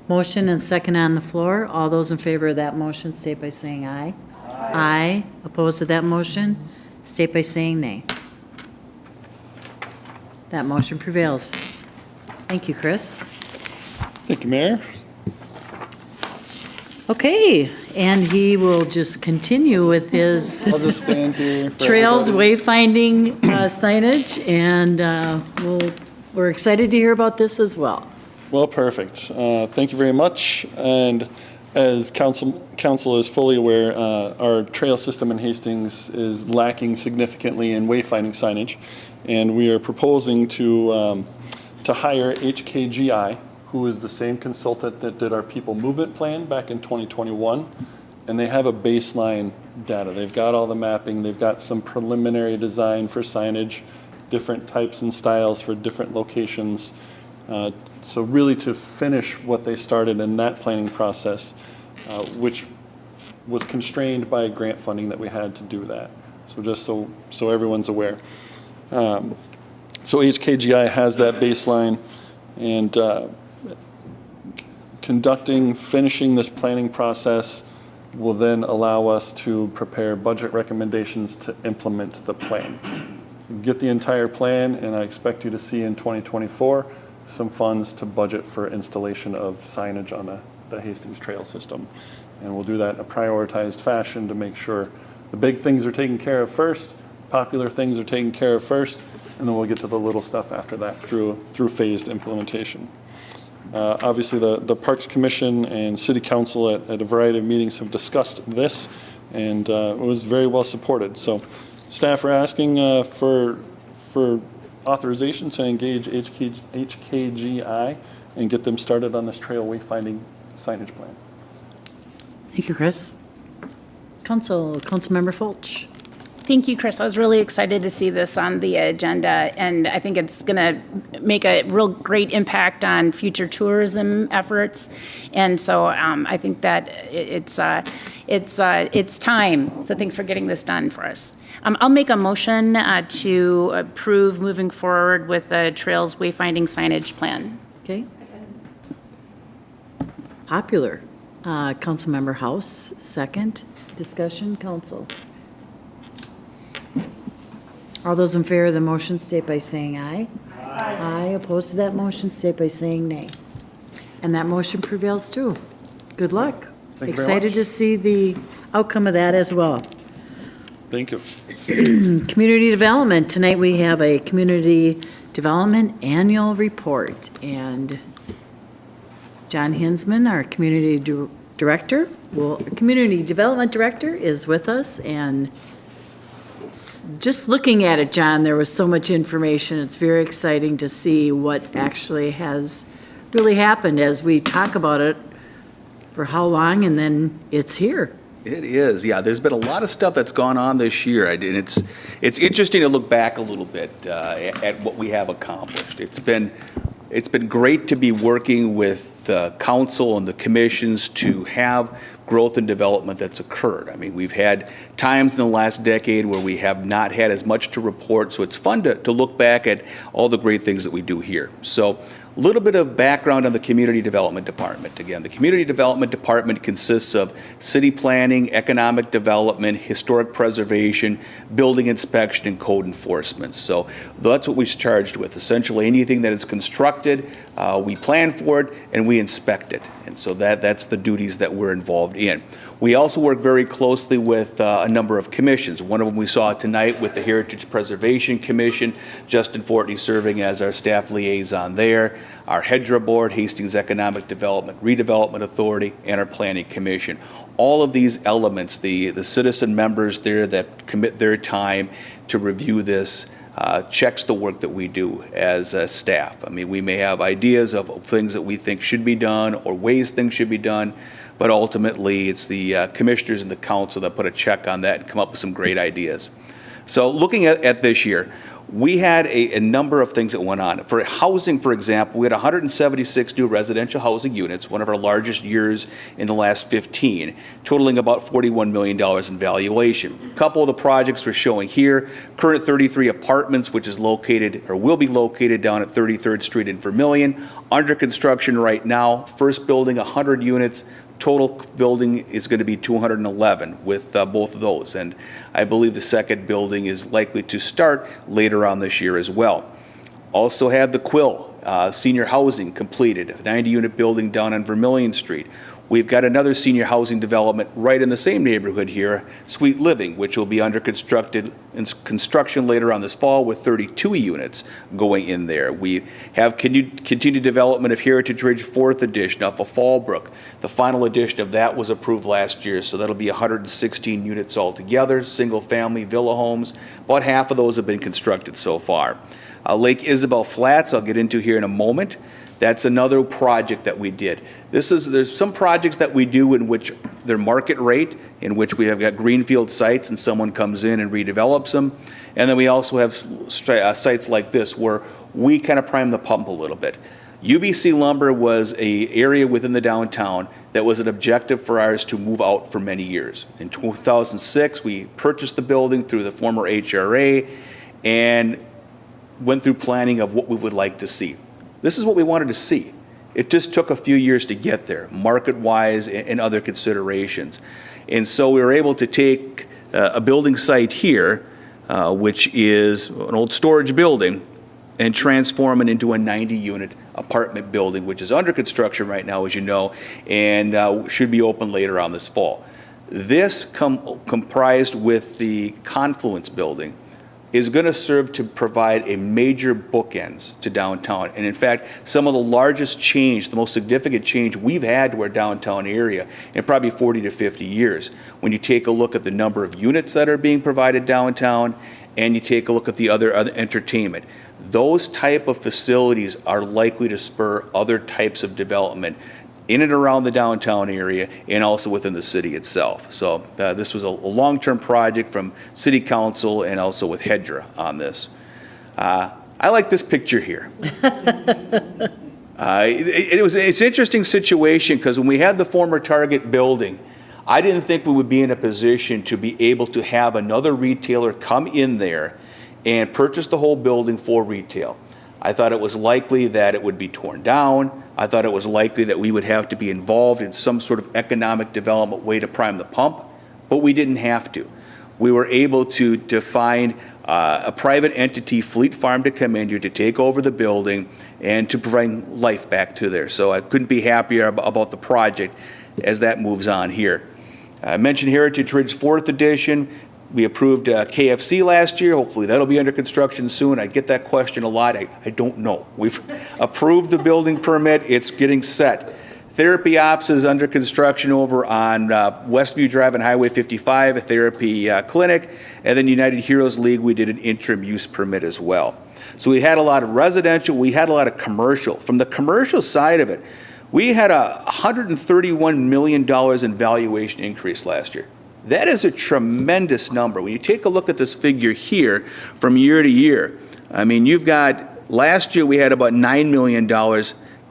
Motion and second on the floor. All those in favor of that motion state by saying aye. Aye. Opposed to that motion? state by saying nay. That motion prevails. Thank you, Chris. Thank you, Mayor. Okay, and he will just continue with his I'll just stand here for trails everybody. wayfinding signage, and we're excited to hear about this as well. Well, perfect. Thank you very much. And as council is fully aware, our trail system in Hastings is lacking significantly in wayfinding signage, and we are proposing to hire HKGI, who is the same consultant that did our people movement plan back in 2021, and they have a baseline data. They've got all the mapping, they've got some preliminary design for signage, different types and styles for different locations. So really to finish what they started in that planning process, which was constrained by grant funding that we had to do that. So just so everyone's aware. So HKGI has that baseline, and finishing this planning process will then allow us to prepare budget recommendations to implement the plan. Get the entire plan, and I expect you to see in 2024 some funds to budget for installation of signage on the Hastings Trail system. And we'll do that in a prioritized fashion to make sure the big things are taken care of first, popular things are taken care of first, and then we'll get to the little stuff after that through phased implementation. Obviously, the Parks Commission and City Council at a variety of meetings have discussed this, and it was very well supported. So staff are asking for authorization to engage HKGI and get them started on this trail wayfinding signage plan. Thank you, Chris. Councilmember Fulch. Thank you, Chris. I was really excited to see this on the agenda, and I think it's going to make a real great impact on future tourism efforts. And so I think that it's time. So thanks for getting this done for us. I'll make a motion to approve moving forward with the Trails Wayfinding Signage Plan. Okay. Popular. Councilmember House, second. Discussion, council. All those in favor of the motion state by saying aye. Aye. Aye. Opposed to that motion state by saying nay. And that motion prevails too. Good luck. Thank you very Excited much. to see the outcome of that as well. Thank you. Community development. Tonight we have a community development annual report, and John Hinsman, our community community development director, is with us. And just looking at it, John, there was so much information. It's very exciting to see what actually has really happened as we talk about it for how long, and then it's here. It is, yeah. There's been a lot of stuff that's gone on this year, and it's interesting to look back a little bit at what we have accomplished. It's been great to be working with the council and the commissions to have growth and development that's occurred. I mean, we've had times in the last decade where we have not had as much to report, so it's fun to look back at all the great things that we do here. So a little bit of background on the Community Development Department. Again, the Community Development Department consists of city planning, economic development, historic preservation, building inspection, and code enforcement. So that's what we're charged with. Essentially, anything that is constructed, we plan for it and we inspect it. And so that's the duties that we're involved in. We also work very closely with a number of commissions. One of them we saw tonight with the Heritage Preservation Commission, Justin Fortney serving as our staff liaison there, our HEDRA Board, Hastings Economic Development Redevelopment Authority, and our Planning Commission. All of these elements, the citizen members there that commit their time to review this, checks the work that we do as staff. I mean, we may have ideas of things that we think should be done or ways things should be done, but ultimately it's the commissioners and the council that put a check on that and come up with some great ideas. So looking at this year, we had a number of things that went on. For housing, for example, we had 176 new residential housing units, one of our largest years in the last 15, totaling about $41 million in valuation. A couple of the projects we're showing here, current 33 apartments, which is located or will be located down at 33rd Street in Vermillion, under construction right now, first building 100 units, Total building is going to be 211 with both of those. And I believe the second building is likely to start later on this year as well. Also had the Quill senior housing completed, a 90-unit building down on Vermilion Street. We've got another senior housing development right in the same neighborhood here, Sweet Living, which will be under construction later on this fall with 32 units going in there. We have continued development of Heritage Ridge 4th edition off of Fallbrook. The final edition of that was approved last year, so that'll be 116 units altogether, single-family villa homes. About half of those have been constructed so far. Lake Isabel Flats, I'll get into here in a moment. That's another project that we did. There's some projects that we do in which they're market rate, in which we have got greenfield sites and someone comes in and redevelops them. And then we also have sites like this where we kind of prime the pump a little bit. UBC Lumber was an area within the downtown that was an objective for ours to move out for many years. In 2006, we purchased the building through the former HRA and went through planning of what we would like to see. This is what we wanted to see. It just took a few years to get there, market-wise and other considerations. And so we were able to take a building site here, which is an old storage building, and transform it into a 90-unit apartment building, which is under construction right now, as you know, and should be open later on this fall. This comprised with the Confluence building is going to serve to provide a major bookends to downtown. And in fact, some of the largest change, the most significant change we've had to our downtown area in probably 40 to 50 years. When you take a look at the number of units that are being provided downtown and you take a look at the other entertainment, those type of facilities are likely to spur other types of development in and around the downtown area and also within the city itself. So this was a long-term project from City Council and also with Hedra on this. I like this picture here. It's an interesting situation because when we had the former Target building, I didn't think we would be in a position to be able to have another retailer come in there and purchase the whole building for retail. I thought it was likely that it would be torn down. I thought it was likely that we would have to be involved in some sort of economic development way to prime the pump, but we didn't have to. We were able to find a private entity, Fleet Farm, to come in here to take over the building and to provide life back to there. So I couldn't be happier about the project as that moves on here. I mentioned Heritage Ridge 4th edition. We approved KFC last year. Hopefully that'll be under construction soon. I get that question a lot. I don't know. We've approved the building permit. It's getting set. Therapy Ops is under construction over on Westview Drive and Highway 55, a therapy clinic. And then United Heroes League, we did an interim use permit as well. So we had a lot of residential. We had a lot of commercial. From the commercial side of it, we had a $131 million in valuation increase last year. That is a tremendous number. When you take a look at this figure here from year to year, I mean, you've got, last year we had about $9 million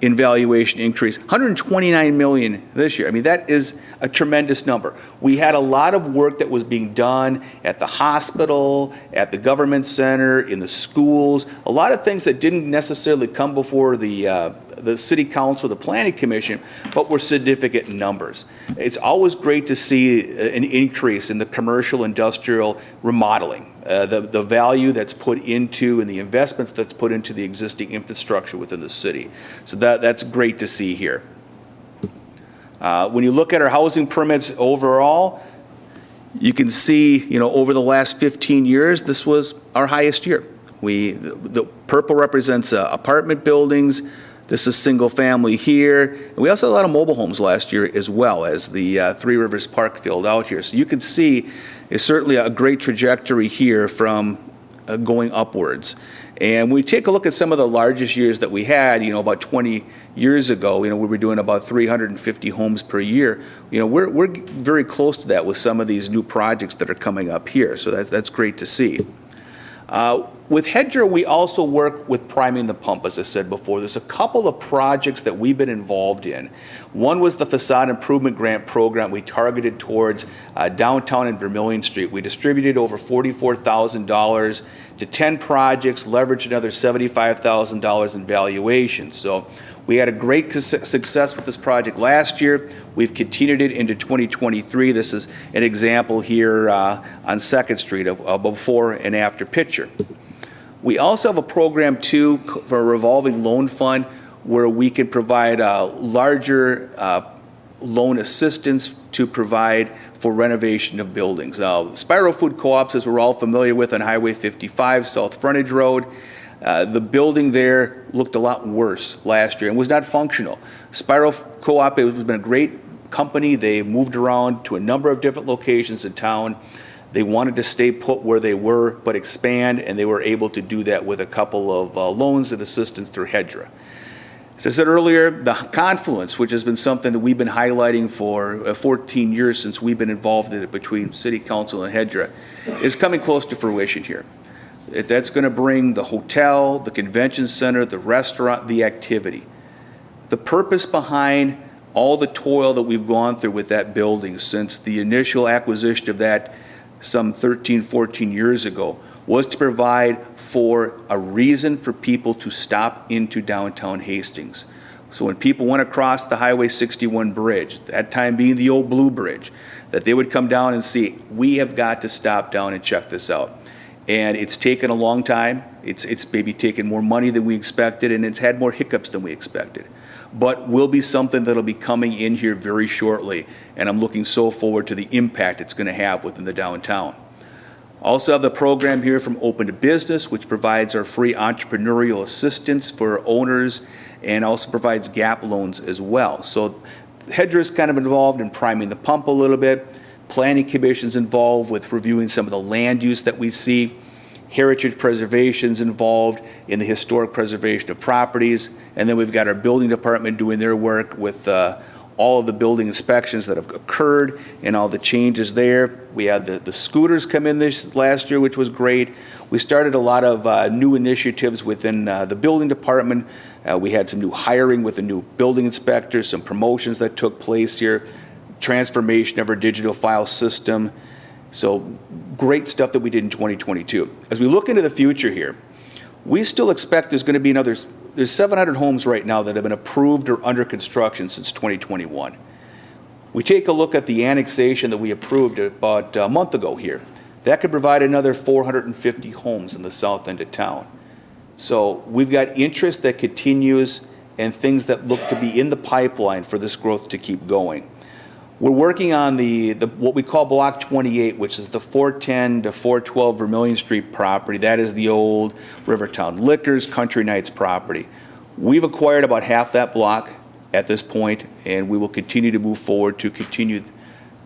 in valuation increase, $129 million this year. I mean, that is a tremendous number. We had a lot of work that was being done at the hospital, at the government center, in the schools, a lot of things that didn't necessarily come before the City Council, the Planning Commission, but were significant numbers. It's always great to see an increase in the commercial industrial remodeling, the value that's put into and the investments that's put into the existing infrastructure within the city. So that's great to see here. When you look at our housing permits overall, you can see, over the last 15 years, this was our highest year. The purple represents apartment buildings. This is single family here. And we also had a lot of mobile homes last year as well as the Three Rivers Park filled out here. So you can see it's certainly a great trajectory here from going upwards. And when we take a look at some of the largest years that we had, about 20 years ago, we were doing about 350 homes per year. We're very close to that with some of these new projects that are coming up here. So that's great to see. With Hedra, we also work with priming the pump, as I said before. There's a couple of projects that we've been involved in. One was the Facade Improvement Grant Program we targeted towards downtown and Vermilion Street. We distributed over $44,000 to 10 projects, leveraged another $75,000 in valuation. So We had a great success with this project last year. We've continued it into 2023. This is an example here on 2nd Street of a before and after picture. We also have a program, too, for a revolving loan fund where we can provide larger loan assistance to provide for renovation of buildings. Spiro Food Co-ops, as we're all familiar with on Highway 55, South Frontage Road, the building there looked a lot worse last year and was not functional. Spiro Co-op has been a great company. They moved around to a number of different locations in town. They wanted to stay put where they were, but expand, and they were able to do that with a couple of loans and assistance through HEDRA. As I said earlier, the confluence, which has been something that we've been highlighting for 14 years since we've been involved in it between City Council and HEDRA, is coming close to fruition here. That's going to bring the hotel, the convention center, the restaurant, the activity. The purpose behind all the toil that we've gone through with that building since the initial acquisition of that some 13, 14 years ago was to provide for a reason for people to stop into downtown Hastings. So when people went across the Highway 61 bridge, that time being the old Blue Bridge, that they would come down and see, we have got to stop down and check this out. And it's taken a long time. It's maybe taken more money than we expected, and it's had more hiccups than we expected. But will be something that'll be coming in here very shortly, and I'm looking so forward to the impact it's going to have within the downtown. Also have the program here from Open to Business, which provides our free entrepreneurial assistance for owners and also provides gap loans as well. So HEDRA is kind of involved in priming the pump a little bit. Planning Commission's involved with reviewing some of the land use that we see. Heritage Preservation's involved in the historic preservation of properties. And then we've got our building department doing their work with all of the building inspections that have occurred and all the changes there. We had the scooters come in this last year, which was great. We started a lot of new initiatives within the building department. We had some new hiring with a new building inspector, some promotions that took place here, transformation of our digital file system. So great stuff that we did in 2022. As we look into the future here, we still expect there's going to be there's 700 homes right now that have been approved or under construction since 2021. We take a look at the annexation that we approved about a month ago here. That could provide another 450 homes in the south end of town. So we've got interest that continues and things that look to be in the pipeline for this growth to keep going. We're working on the what we call Block 28, which is the 410 to 412 Vermilion Street property. That is the old Rivertown Liquors, Country Nights property. We've acquired about half that block at this point, and we will continue to move forward to continue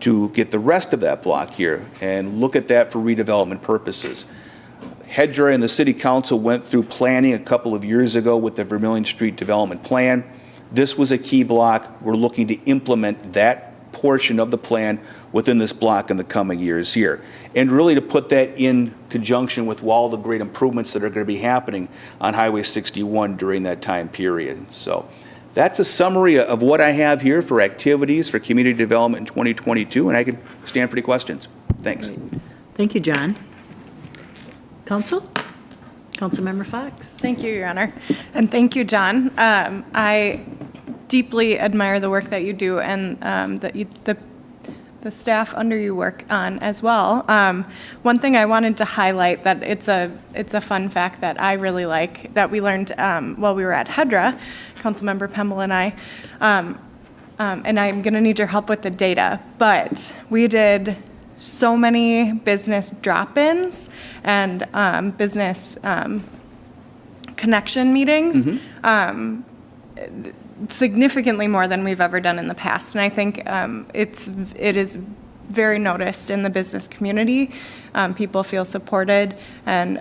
to get the rest of that block here and look at that for redevelopment purposes. HEDRA and the City Council went through planning a couple of years ago with the Vermilion Street Development Plan. This was a key block. We're looking to implement that portion of the plan within this block in the coming years here. And really to put that in conjunction with all the great improvements that are going to be happening on Highway 61 during that time period. So that's a summary of what I have here for activities for community development in 2022, and I can stand for any questions. Thanks. Thank you, John. Councilmember Fox. Thank you, Your Honor. And thank you, John. I deeply admire the work that you do and the staff under you work on as well. One thing I wanted to highlight that it's a fun fact that I really like that we learned while we were at HEDRA, Councilmember Pemble and I, and I'm going to need your help with the data, but we did so many business drop-ins and business connection meetings. Significantly more than we've ever done in the past. And I think it is very noticed in the business community. People feel supported, and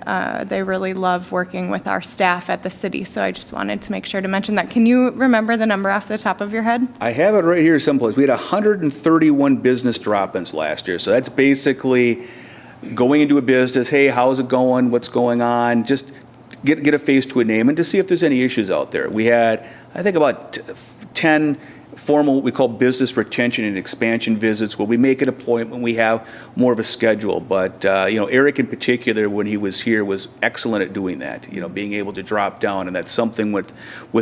they really love working with our staff at the city. So I just wanted to make sure to mention that. Can you remember the number off the top of your head? I have it right here someplace. We had 131 business drop-ins last year. So that's basically going into a business, hey, how's it going? What's going on? Just get a face to a name and to see if there's any issues out there. We had, I think, about 10 formal, what we call business retention and expansion visits, where we make an appointment, we have more of a schedule. But, Eric in particular, when he was here, was excellent at doing that, being able to drop down. And that's something with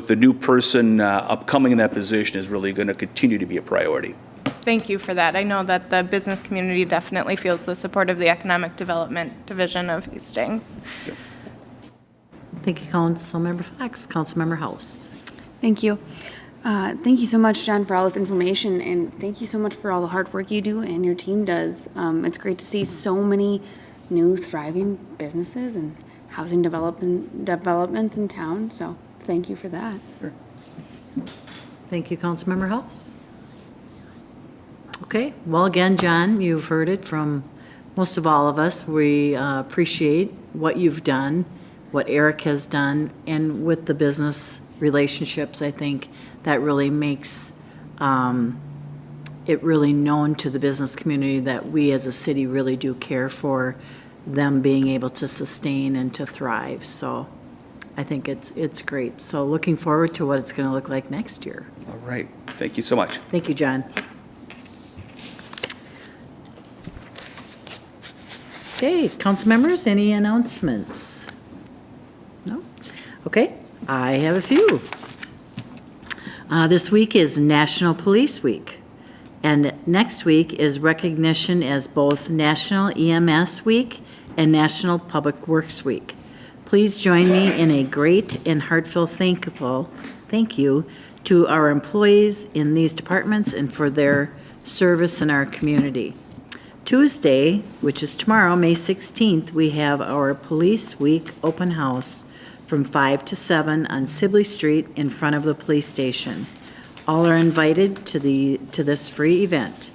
the new person upcoming in that position is really going to continue to be a priority. Thank you for that. I know that the business community definitely feels the support of the Economic Development Division of Hastings. Thank you, Councilmember Fox. Councilmember House. Thank you. Thank you so much, John, for all this information, and thank you so much for all the hard work you do and your team does. It's great to see so many new thriving businesses and housing developments in town, so thank you for that. Sure. Thank you, Councilmember House. Okay, well, again, John, you've heard it from most of all of us. We appreciate what you've done, what Eric has done, and with the business relationships, I think that really makes it really known to the business community that we as a city really do care for them being able to sustain and to thrive. So I think it's great. So looking forward to what it's going to look like next year. All right. Thank you so much. Thank you, John. Okay, council members, any announcements? No? Okay, I have a few. This week is National Police Week, and next week is recognition as both National EMS Week and National Public Works Week. Please join me in a great and heartfelt thank you to our employees in these departments and for their service in our community. Tuesday, which is tomorrow, May 16th, we have our Police Week open house from 5 to 7 on Sibley Street in front of the police station. All are invited to this free event.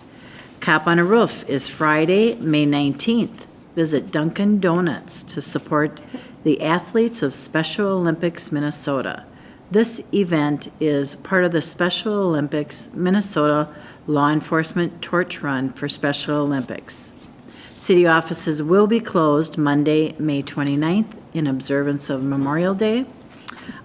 Cop on a Roof is Friday, May 19th. Visit Dunkin' Donuts to support the athletes of Special Olympics Minnesota. This event is part of the Special Olympics Minnesota Law Enforcement Torch Run for Special Olympics. City offices will be closed Monday, May 29th, in observance of Memorial Day.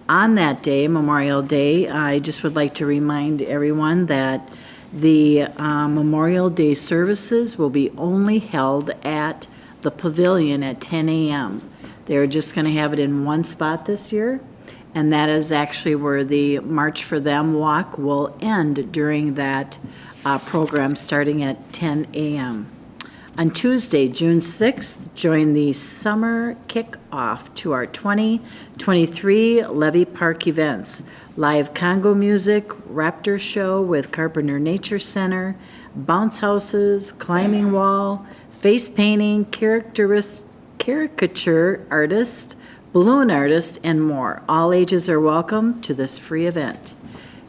On that day, Memorial Day, I just would like to remind everyone that the Memorial Day services will be only held at the pavilion at 10 a.m. They're just going to have it in one spot this year, and that is actually where the March for Them walk will end during that program starting at 10 a.m. On Tuesday, June 6th, join the summer kickoff to our 2023 Levy Park events. Live Congo music, Raptor show with Carpenter Nature Center, bounce houses, climbing wall, face painting, caricature artist, balloon artist, and more. All ages are welcome to this free event.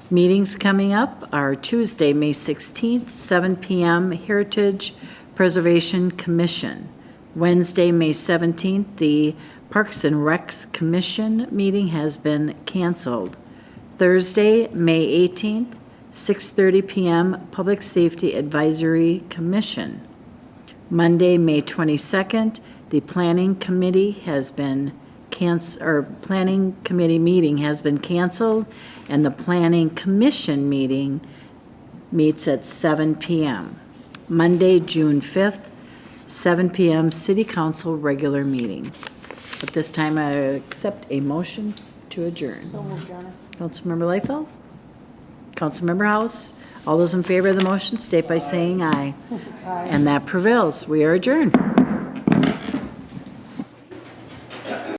Meetings coming up are Tuesday, May 16th, 7 p.m., Heritage Preservation Commission. Wednesday, May 17th, the Parks and Recs Commission meeting has been canceled. Thursday, May 18th, 6:30 p.m., Public Safety Advisory Commission. Monday, May 22nd, the Planning Committee has been Planning Committee meeting has been canceled, and the Planning Commission meeting meets at 7 p.m. Monday, June 5th, 7 p.m., City Council regular meeting. At this time, I accept a motion to adjourn. So moved, Your Councilmember Leifeld? Councilmember House? All those in favor of the motion state by saying aye. Aye. And that prevails. We are adjourned.